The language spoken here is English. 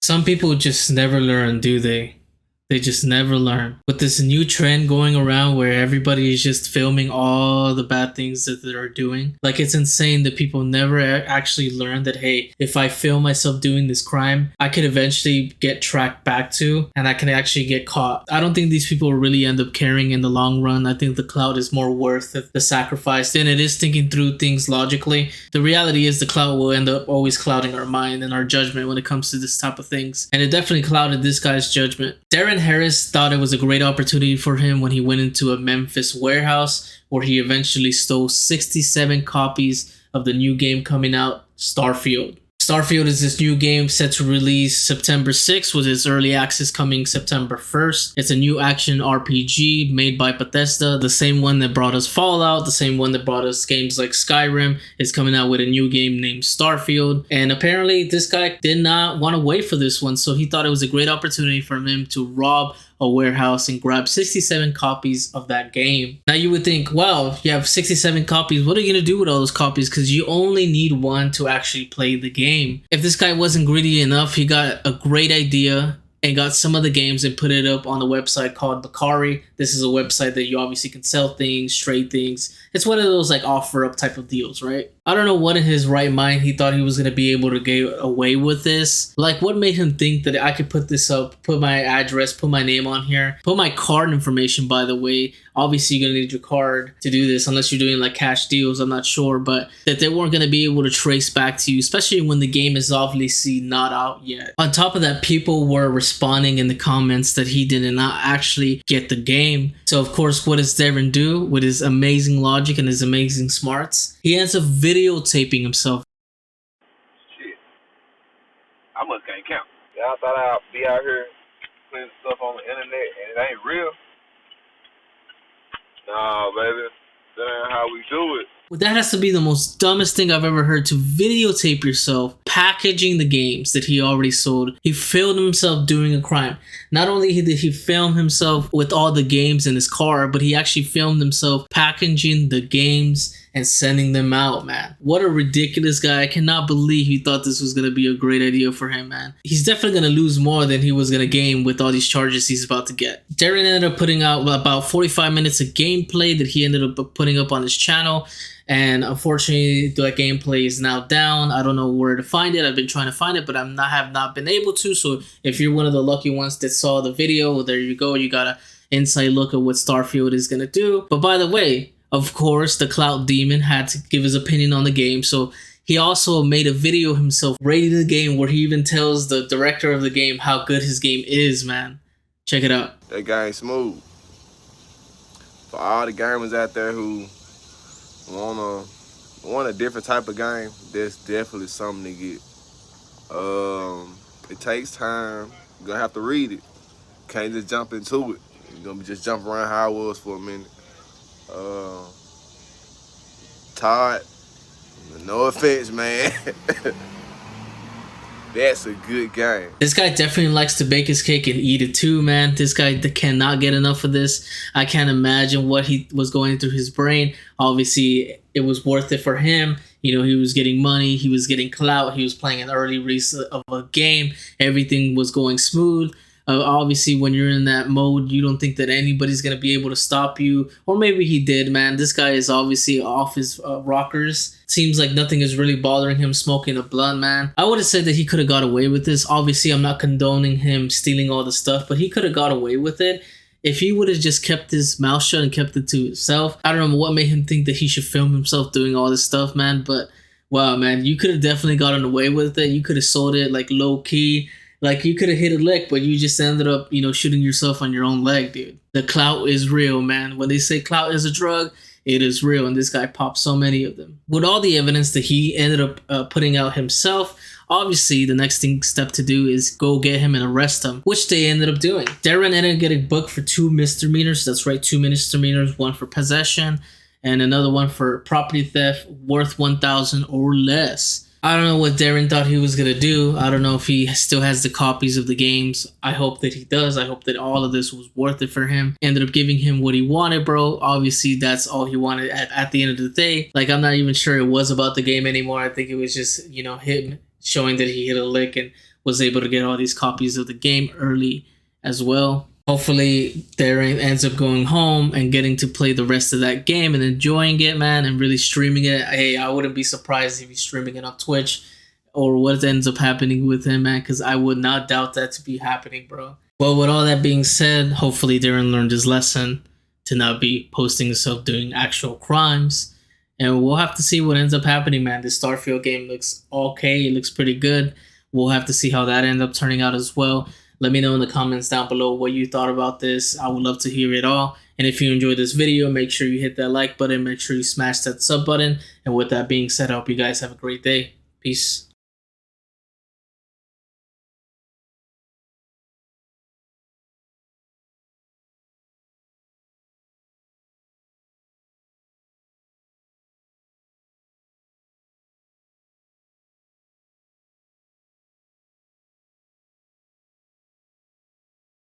Some people just never learn, do they? They just never learn. With this new trend going around where everybody is just filming all the bad things that they're doing, like it's insane that people never actually learn that, hey, if I film myself doing this crime, I could eventually get tracked back to and I can actually get caught. I don't think these people really end up caring in the long run. I think the clout is more worth the sacrifice than it is thinking through things logically. The reality is the clout will end up always clouding our mind and our judgment when it comes to this type of things. And it definitely clouded this guy's judgment. Darren Harris thought it was a great opportunity for him when he went into a Memphis warehouse where he eventually stole 67 copies of the new game coming out, Starfield. Starfield is this new game set to release September 6th with its early access coming September 1st. It's a new action RPG made by Bethesda, the same one that brought us Fallout, the same one that brought us games like Skyrim, is coming out with a new game named Starfield. And apparently this guy did not want to wait for this one, so he thought it was a great opportunity for him to rob a warehouse and grab 67 copies of that game. Now you would think, wow, you have 67 copies. What are you going to do with all those copies? Because you only need one to actually play the game. If this guy wasn't greedy enough, he got a great idea and got some of the games and put it up on a website called Bakari. This is a website that you obviously can sell things, trade things. It's one of those like offer up type of deals, right? I don't know what in his right mind he thought he was going to be able to get away with this. Like, what made him think that I could put this up, put my address, put my name on here, put my card information, by the way. Obviously, you're going to need your card to do this unless you're doing like cash deals. I'm not sure, but that they weren't going to be able to trace back to you, especially when the game is obviously not out yet. On top of that, people were responding in the comments that he did not actually get the game. So, of course, what does Darren do with his amazing logic and his amazing smarts? He ends up videotaping himself. Shit, I must can't count. Y'all thought I'd be out here putting stuff on the internet and it ain't real? Nah, baby, that ain't how we do it. Well, that has to be the most dumbest thing I've ever heard, to videotape yourself packaging the games that he already sold. He filmed himself doing a crime. Not only did he film himself with all the games in his car, but he actually filmed himself packaging the games and sending them out, man. What a ridiculous guy. I cannot believe he thought this was going to be a great idea for him, man. He's definitely going to lose more than he was going to gain with all these charges he's about to get. Darren ended up putting out about 45 minutes of gameplay that he ended up putting up on his channel. And unfortunately, that gameplay is now down. I don't know where to find it. I've been trying to find it, but have not been able to. So if you're one of the lucky ones that saw the video, well, there you go. You got an inside look at what Starfield is going to do. But by the way, of course, the Clout Demon had to give his opinion on the game. So he also made a video himself rating the game where he even tells the director of the game how good his game is, man. Check it out. That game smooth. For all the gamers out there who want a different type of game, that's definitely something to get. It takes time. You're gonna have to read it. Can't just jump into it. You're gonna just jump around how I was for a minute. Todd, no offense, man. That's a good game. This guy definitely likes to bake his cake and eat it too, man. This guy cannot get enough of this. I can't imagine what he was going through his brain. Obviously, it was worth it for him. You know, he was getting money. He was getting clout. He was playing an early release of a game. Everything was going smooth. Obviously, when you're in that mode, you don't think that anybody's going to be able to stop you. Or maybe he did, man. This guy is obviously off his rockers. Seems like nothing is really bothering him smoking a blunt, man. I would have said that he could have got away with this. Obviously, I'm not condoning him stealing all the stuff, but he could have got away with it if he would have just kept his mouth shut and kept it to himself. I don't know what made him think that he should film himself doing all this stuff, man. But wow, man, you could have definitely gotten away with it. You could have sold it like low key. Like, you could have hit a lick, but you just ended up, you know, shooting yourself on your own leg, dude. The clout is real, man. When they say clout is a drug, it is real, and this guy popped so many of them. With all the evidence that he ended up putting out himself, obviously the next step to do is go get him and arrest him, which they ended up doing. Darren ended up getting booked for 2 misdemeanors. That's right, 2 misdemeanors, one for possession and another one for property theft worth $1,000 or less. I don't know what Darren thought he was going to do. I don't know if he still has the copies of the games. I hope that he does. I hope that all of this was worth it for him. Ended up giving him what he wanted, bro. Obviously, that's all he wanted at the end of the day. Like, I'm not even sure it was about the game anymore. I think it was just, you know, him showing that he hit a lick and was able to get all these copies of the game early as well. Hopefully, Darren ends up going home and getting to play the rest of that game and enjoying it, man, and really streaming it. Hey, I wouldn't be surprised if he's streaming it on Twitch or what ends up happening with him, man, because I would not doubt that to be happening, bro. Well, with all that being said, hopefully Darren learned his lesson to not be posting himself doing actual crimes. And we'll have to see what ends up happening, man. This Starfield game looks okay. It looks pretty good. We'll have to see how that ends up turning out as well. Let me know in the comments down below what you thought about this. I would love to hear it all. And if you enjoyed this video, make sure you hit that like button. Make sure you smash that sub button. And with that being said, I hope you guys have a great day. Peace.